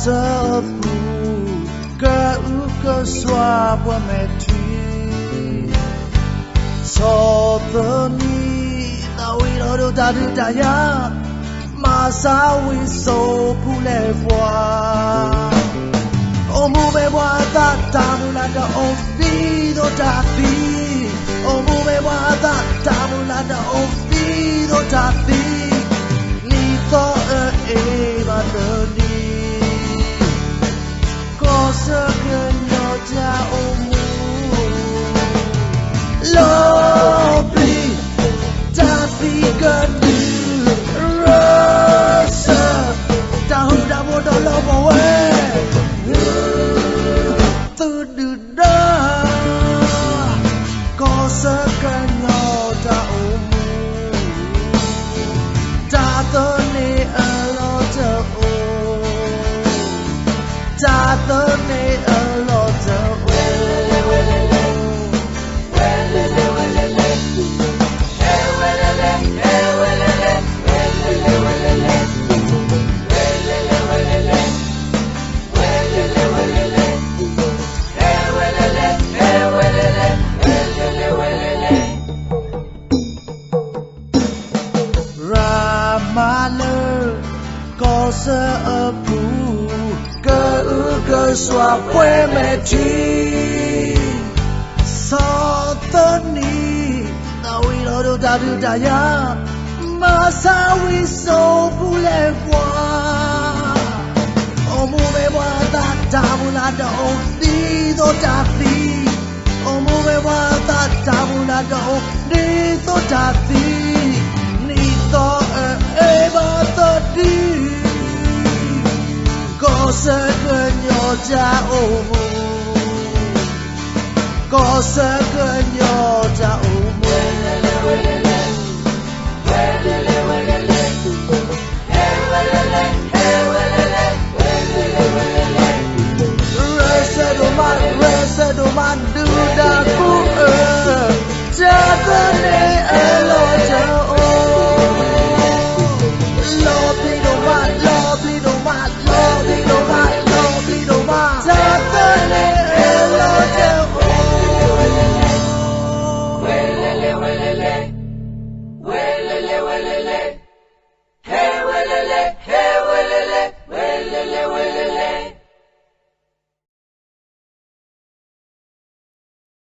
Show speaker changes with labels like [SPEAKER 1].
[SPEAKER 1] sơ phù cơ ư cơ xoa qua mẹ thủy so tơ ni tao ý đó đâu ta đưa ta ya mà sao ý sâu phù lệ qua ô mu bê qua ta ta mu là đã ô phi đó ta phi ô mu bê qua ta mu là đã ô phi đó ta phi ni to e ba tơ ni sơ cơ nhỏ cha ô mu lo pi ta pi cơ đi rơ sơ ta hư đã vô đó lo bỏ quê từ từ đó có sơ cơ nhỏ cha ô mu ta tơ nê ở lo chờ ô ta tơ nê ở lo chờ ô có sơ ở phù cơ ư cơ xoa quê mẹ chi so tơ ni tao ý đó đâu ta đưa ta ya mà sao ý sâu phù lệ qua ô mu bê qua ta mu là đâu đi đó ta phi ô mu bê qua ta mu là đâu đi đó ta phi ni to e ba tơ đi có sơ cơ nhỏ cha ô mu có sơ cơ nhỏ cha ô mu rơ sơ đồ man du đa